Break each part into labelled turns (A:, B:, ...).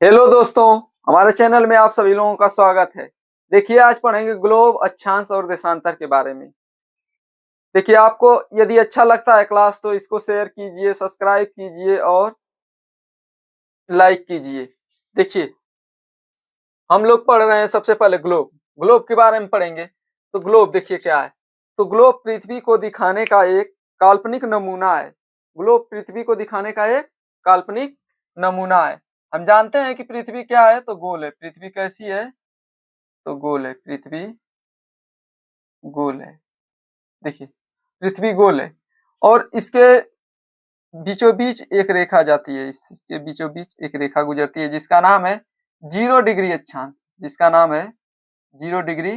A: Hello दोस्तों, हमारे channel में आप सभी लोगों का स्वागत है। देखिए, आज पढ़ेंगे ग्लोब, अक्षांश और देशांतर के बारे में। देखिए, आपको यदि अच्छा लगता है क्लास तो इसको शेयर कीजिए, सब्सक्राइब कीजिए और लाइक कीजिए। देखिए, हम लोग पढ़ रहे हैं सबसे पहले ग्लोब। ग्लोब के बारे में पढ़ेंगे। तो ग्लोब देखिए क्या है। तो ग्लोब पृथ्वी को दिखाने का एक काल्पनिक नमूना है। ग्लोब पृथ्वी को दिखाने का एक काल्पनिक नमूना है। हम जानते हैं कि पृथ्वी क्या है, तो गोल है। पृथ्वी कैसी है? तो गोल है। पृथ्वी गोल है। देखिए, पृथ्वी गोल है और इसके बीचों बीच एक रेखा जाती है। इसके बीचों बीच एक रेखा गुजरती है जिसका नाम है 0 डिग्री अक्षांश। जिसका नाम है 0 डिग्री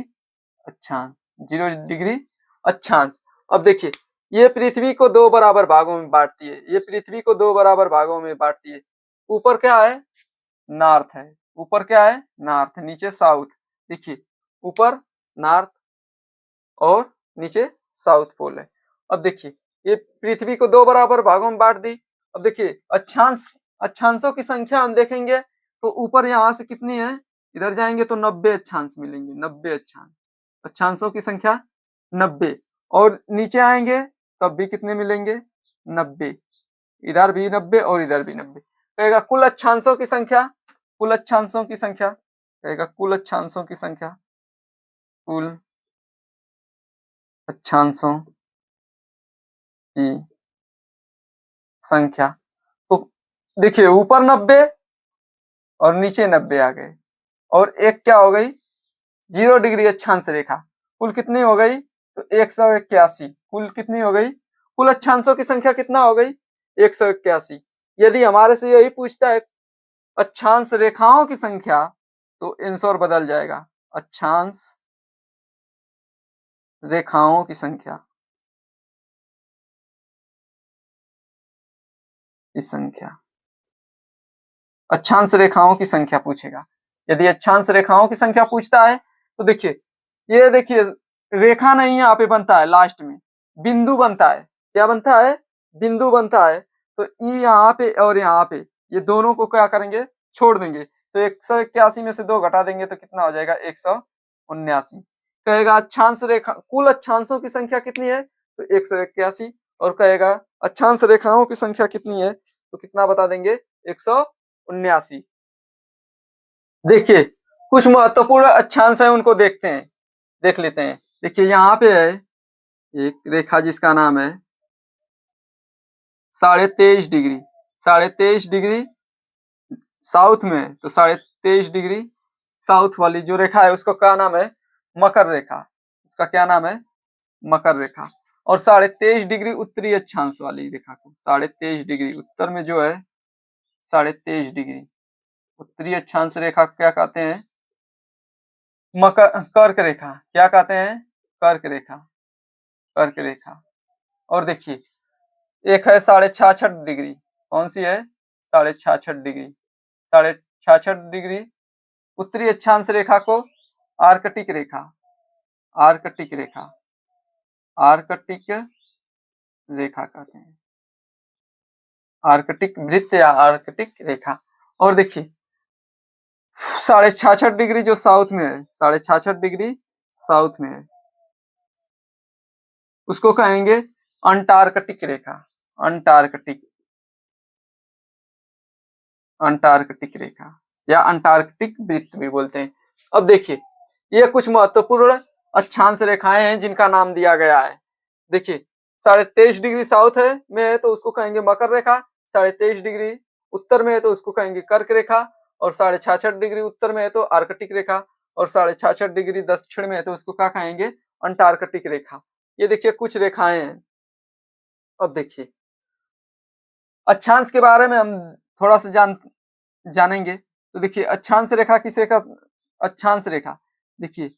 A: अक्षांश। 0 डिग्री अक्षांश। अब देखिए, ये पृथ्वी को दो बराबर भागों में बांटती है। ये पृथ्वी को दो बराबर भागों में बांटती है। ऊपर क्या है? नॉर्थ है। ऊपर क्या है? नॉर्थ। नीचे साउथ। देखिए, ऊपर नॉर्थ और नीचे साउथ पोल है। अब देखिए, ये पृथ्वी को दो बराबर भागों में बांट दी। अब देखिए, अक्षांशों की संख्या हम देखेंगे तो ऊपर यहाँ से कितनी है, इधर जाएंगे तो 90 अक्षांश मिलेंगे। 90 अक्षांश, अक्षांशों की संख्या 90। और नीचे आएंगे तब भी कितने मिलेंगे? 90। इधर भी 90 और इधर भी 90। कहेगा कुल अक्षांशों की संख्या। कुल अक्षांशों की संख्या कहेगा कुल अक्षांशों की संख्या। कुल अक्षांशों की संख्या। तो देखिए, ऊपर 90 और नीचे 90 आ गए और एक क्या हो गई? 0 डिग्री अक्षांश रेखा। कुल कितनी हो गई? तो 181। कुल कितनी हो गई? कुल अक्षांशों की संख्या कितना हो गई? 181। यदि हमारे से यही पूछता है अक्षांश रेखाओं की संख्या तो आंसर बदल जाएगा। अक्षांश रेखाओं की संख्या अक्षांश रेखाओं की संख्या पूछेगा। यदि अक्षांश रेखाओं की संख्या पूछता है तो देखिए, ये देखिए रेखा नहीं यहाँ पे बनता है, लास्ट में बिंदु बनता है। क्या बनता है? बिंदु बनता है। तो ई यहाँ पे और यहाँ पे ये दोनों को क्या करेंगे? छोड़ देंगे। तो 181 में से 2 घटा देंगे तो कितना हो जाएगा? 179। कहेगा अक्षांश रेखा कुल अक्षांशों की संख्या कितनी है? तो 181। और कहेगा अक्षांश रेखाओं की संख्या कितनी है? तो कितना बता देंगे? 179। देखिए, कुछ महत्वपूर्ण अक्षांश है, उनको देख लेते हैं। देखिए, यहाँ पे है एक रेखा जिसका नाम है 23.5 डिग्री। 23.5 डिग्री साउथ में है। तो 23.5 डिग्री साउथ वाली जो रेखा है उसका क्या नाम है? मकर रेखा। उसका क्या नाम है? मकर रेखा। और 23.5 डिग्री उत्तरी अक्षांश वाली रेखा को 23.5 डिग्री उत्तर में जो है 23.5 डिग्री उत्तरी अक्षांश रेखा क्या कहते हैं? मकर कर्क रेखा। क्या कहते हैं? कर्क रेखा। कर्क रेखा। और देखिए, एक है 66.5 डिग्री। कौन सी है? 66.5 डिग्री। 66.5 डिग्री उत्तरी अक्षांश रेखा को आर्कटिक रेखा। आर्कटिक रेखा। आर्कटिक रेखा कहते हैं। आर्कटिक वृत्त या आर्कटिक रेखा। और देखिए, 66.5 डिग्री जो साउथ में है, 66.5 डिग्री साउथ में है, उसको कहेंगे अंटार्कटिक रेखा। अंटार्कटिक अंटार्कटिक रेखा या अंटार्कटिक वृत्त भी बोलते हैं। अब देखिए, ये कुछ महत्वपूर्ण अक्षांश रेखाएं हैं जिनका नाम दिया गया है। देखिए, 23.5 डिग्री साउथ है में है तो उसको कहेंगे मकर रेखा। 23.5 डिग्री उत्तर में है तो उसको कहेंगे कर्क रेखा। और 66.5 डिग्री उत्तर में है तो आर्कटिक रेखा। और 66.5 डिग्री दक्षिण में है तो उसको क्या कहेंगे? अंटार्कटिक रेखा। ये देखिए कुछ रेखाएं हैं। अब देखिए, अक्षांश के बारे में हम थोड़ा सा जानेंगे। तो देखिए, अक्षांश रेखा किसे का अक्षांश रेखा देखिए,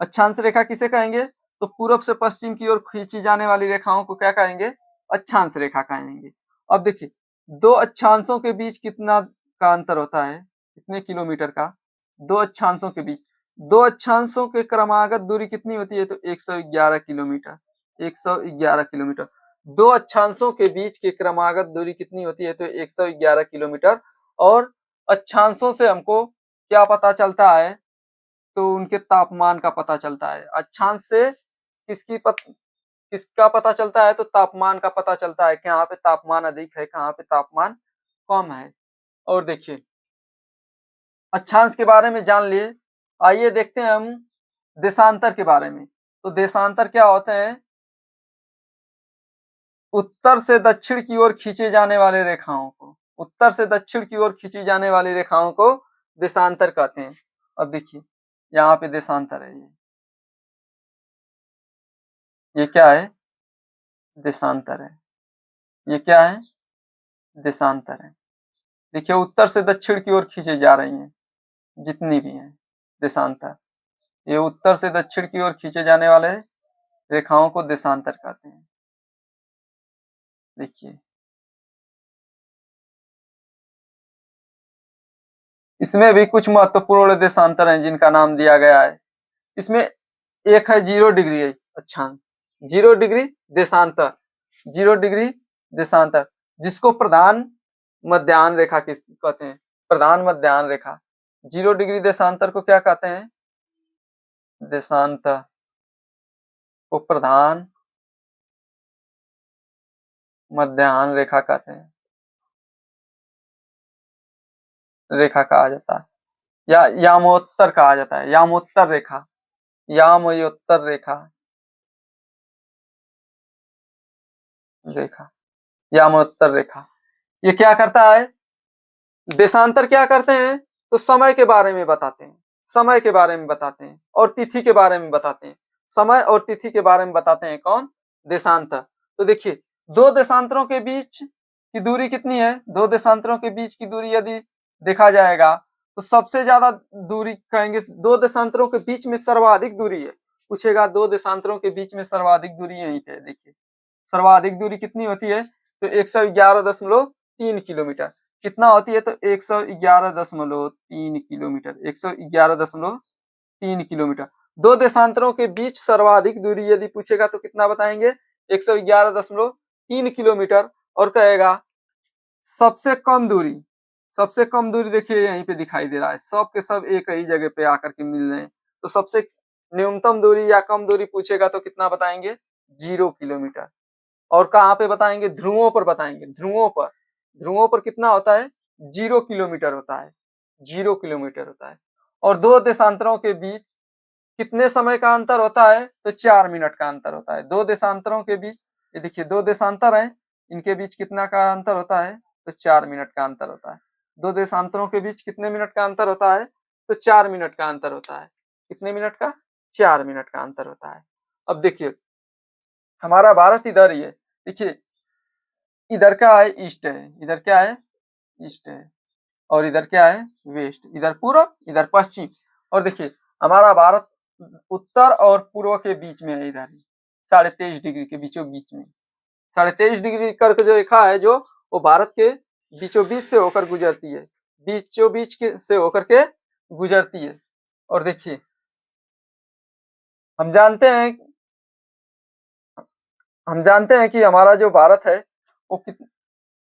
A: अक्षांश रेखा किसे कहेंगे? तो पूरब से पश्चिम की ओर खींची जाने वाली रेखाओं को क्या कहेंगे? अक्षांश रेखा कहेंगे। अब देखिए, दो अक्षांशों के बीच कितना का अंतर होता है? कितने किलोमीटर का? दो अक्षांशों के बीच, दो अक्षांशों के क्रमागत दूरी कितनी होती है? तो 111 किलोमीटर। 111 किलोमीटर। दो अक्षांशों के बीच की क्रमागत दूरी कितनी होती है? तो 111 किलोमीटर। और अक्षांशों से हमको क्या पता चलता है, तो उनके तापमान का पता चलता है। अक्षांश से किसका पता चलता है, तो तापमान का पता चलता है, कहाँ पे तापमान अधिक है, कहाँ पे तापमान कम है। और देखिए अक्षांश के बारे में जान लिए, आइए देखते हैं हम देशांतर के बारे में। तो देशांतर क्या होते हैं, उत्तर से दक्षिण की ओर खींचे जाने वाले रेखाओं को, उत्तर से दक्षिण की ओर खींची जाने वाली रेखाओं को देशांतर कहते हैं। अब देखिए यहाँ पे देशांतर है, ये क्या है, देशांतर है, ये क्या है, देशांतर है। देखिए उत्तर से दक्षिण की ओर खींचे जा रही हैं जितनी भी हैं देशांतर, ये उत्तर से दक्षिण की ओर खींचे जाने वाले रेखाओं को देशांतर कहते हैं। देखिए इसमें भी कुछ महत्वपूर्ण देशांतर हैं जिनका नाम दिया गया है। इसमें एक है 0 डिग्री अक्षांश, 0 डिग्री देशांतर, 0 डिग्री देशांतर, जिसको प्रधान मध्याह्न रेखा किस कहते हैं, प्रधान मध्याह्न रेखा। 0 डिग्री देशांतर को क्या कहते हैं, देशांतर को प्रधान मध्याह्न रेखा कहते हैं, रेखा कहा जाता है, या यामोत्तर कहा जाता है, यामोत्तर रेखा, यामयोत्तर रेखा, रेखा, यामोत्तर रेखा। ये क्या करता है, देशांतर क्या करते हैं, तो समय के बारे में बताते हैं, समय के बारे में बताते हैं और तिथि के बारे में बताते हैं, समय और तिथि के बारे में बताते हैं कौन, देशांतर। तो देखिए दो देशांतरों के बीच की दूरी कितनी है, दो देशांतरों के बीच की दूरी यदि देखा जाएगा तो सबसे ज्यादा दूरी कहेंगे, दो देशांतरों के बीच में सर्वाधिक दूरी है, पूछेगा दो देशांतरों के बीच में सर्वाधिक दूरी यहीं पे, देखिए सर्वाधिक दूरी कितनी होती है, तो 111.3 किलोमीटर। कितना होती है, तो 111.3 किलोमीटर, 111.3 किलोमीटर। दो देशांतरों के बीच सर्वाधिक दूरी यदि पूछेगा तो कितना बताएंगे, 111.3 किलोमीटर। और कहेगा सबसे कम दूरी, सबसे कम दूरी देखिए यहीं पे दिखाई दे रहा है, सब के सब एक ही जगह पे आकर के मिल रहे हैं। तो सबसे न्यूनतम दूरी या कम दूरी पूछेगा तो कितना बताएंगे, 0 किलोमीटर। और कहाँ पे बताएंगे, ध्रुवों पर बताएंगे, ध्रुवों पर, ध्रुवों पर कितना होता है, 0 किलोमीटर होता है, 0 किलोमीटर होता है। और दो देशांतरों के बीच कितने समय का अंतर होता है, तो 4 मिनट का अंतर होता है। दो देशांतरों के बीच, ये देखिए दो देशांतर है, इनके बीच कितना का अंतर होता है, तो 4 मिनट का अंतर होता है। दो देशांतरों के बीच कितने मिनट का अंतर होता है, तो 4 मिनट का अंतर होता है। कितने मिनट का, 4 मिनट का अंतर होता है। अब देखिए हमारा भारत इधर ही है, देखिए इधर क्या है, ईस्ट है, इधर क्या है, ईस्ट है, और इधर क्या है, वेस्ट, इधर पूर्व इधर पश्चिम। और देखिए हमारा भारत उत्तर और पूर्व के बीच में है, इधर 23.5 डिग्री के बीचों बीच में, 23.5 डिग्री करके जो रेखा है जो, वो भारत के बीचों बीच से होकर गुजरती है, बीचों बीच के से होकर के गुजरती है। और देखिए हम जानते हैं, हम जानते हैं कि हमारा जो भारत है वो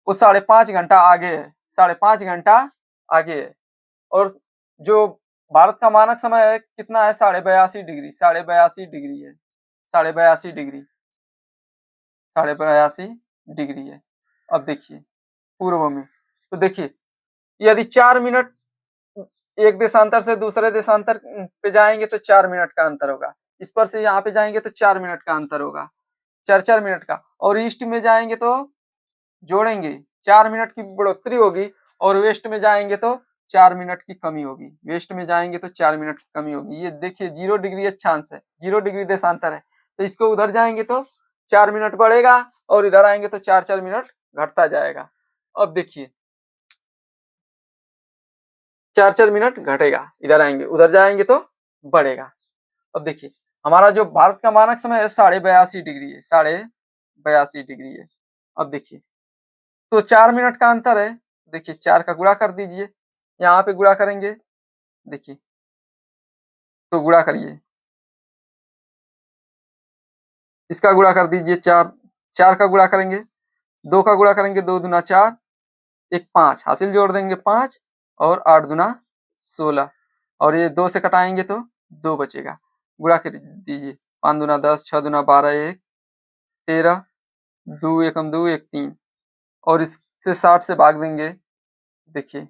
A: वो 5.5 घंटा आगे है, 5.5 घंटा आगे है। और जो भारत का मानक समय है कितना है, 82.5 डिग्री, 82.5 डिग्री है, 82.5 डिग्री, 82.5 डिग्री है। अब देखिए पूर्व में, तो देखिए यदि 4 मिनट एक देशांतर से दूसरे देशांतर पे जाएंगे तो 4 मिनट का अंतर होगा, इस पर से यहाँ पे जाएंगे तो 4 मिनट का अंतर होगा, 4 मिनट का। और ईस्ट में जाएंगे तो जोड़ेंगे 4 मिनट की बढ़ोतरी होगी, और वेस्ट में जाएंगे तो 4 मिनट की कमी होगी, वेस्ट में जाएंगे तो 4 मिनट की कमी होगी। ये देखिए 0 डिग्री अक्षांश है, 0 डिग्री देशांतर है, तो इसको उधर जाएंगे तो 4 मिनट बढ़ेगा, और इधर आएंगे तो 4 मिनट घटता जाएगा। अब देखिए 4 मिनट घटेगा, इधर आएंगे उधर जाएंगे तो बढ़ेगा। अब देखिए हमारा जो भारत का मानक समय है 82.5 डिग्री है, 82.5 डिग्री है। अब देखिए तो 4 मिनट का अंतर है, देखिए 4 का गुणा कर दीजिए, यहाँ पे गुणा करेंगे, देखिए तो गुणा करिए, इसका गुणा कर दीजिए, 4, 4 का गुणा करेंगे, 2 का गुणा करेंगे, 2 दूना 4, एक 5 हासिल जोड़ देंगे 5, और 8 दूना 16 और ये 2 से कटाएंगे तो 2 बचेगा। गुणा कर दीजिए, 5 दूना 10, 6 दूना 12, 1 13, 2 एकम 2, 1 3 और इससे 60 से भाग देंगे। देखिए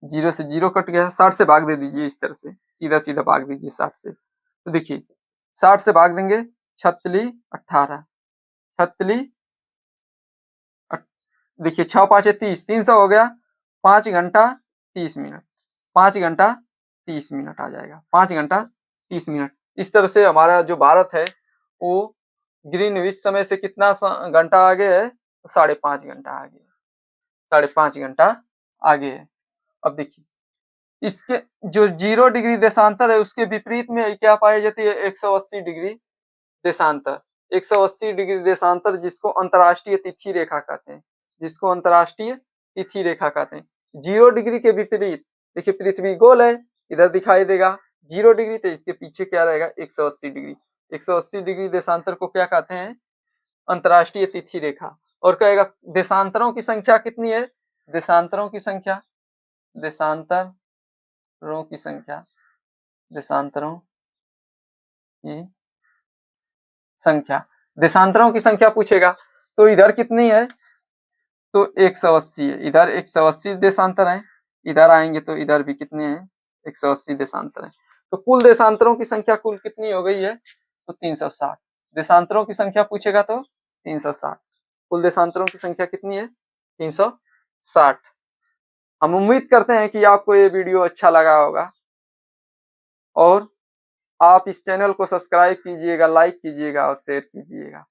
A: 0 से 0 कट गया, 60 से भाग दे दीजिए, इस तरह से सीधा सीधा भाग दीजिए 60 से। तो देखिए 60 से भाग देंगे, 36 18 36 देखिए 6 5 30, 300 हो गया। 5 घंटा 30 मिनट, 5 घंटा 30 मिनट आ जाएगा, 5 घंटा 30 मिनट। इस तरह से हमारा जो भारत है वो ग्रीनविच समय से कितना घंटा आगे है, 5.5 घंटा आगे, 5.5 घंटा आगे है। अब देखिए इसके जो 0 डिग्री देशांतर है उसके विपरीत में क्या पाई जाती है, 180 डिग्री देशांतर। 180 डिग्री देशांतर जिसको अंतरराष्ट्रीय तिथि रेखा कहते हैं, जिसको अंतरराष्ट्रीय तिथि रेखा कहते हैं। 0 डिग्री के विपरीत, देखिए पृथ्वी गोल है, इधर दिखाई देगा 0 डिग्री, तो इसके पीछे क्या रहेगा, 180 डिग्री। 180 डिग्री देशांतर को क्या कहते हैं, अंतरराष्ट्रीय तिथि रेखा। और कहेगा देशांतरों की संख्या कितनी है, देशांतरों की संख्या, देशांतरों की संख्या, देशांतरों की संख्या, देशांतरों की संख्या पूछेगा तो इधर कितनी है, तो 180 है। इधर 180 देशांतर है, इधर आएंगे तो इधर भी कितने हैं, 180 देशांतर है। तो कुल देशांतरों की संख्या कुल कितनी हो गई है, तो 360। देशांतरों की संख्या पूछेगा तो 360। कुल देशांतरों की संख्या कितनी है, 360। हम उम्मीद करते हैं कि आपको ये वीडियो अच्छा लगा होगा और आप इस चैनल को सब्सक्राइब कीजिएगा, लाइक कीजिएगा और शेयर कीजिएगा।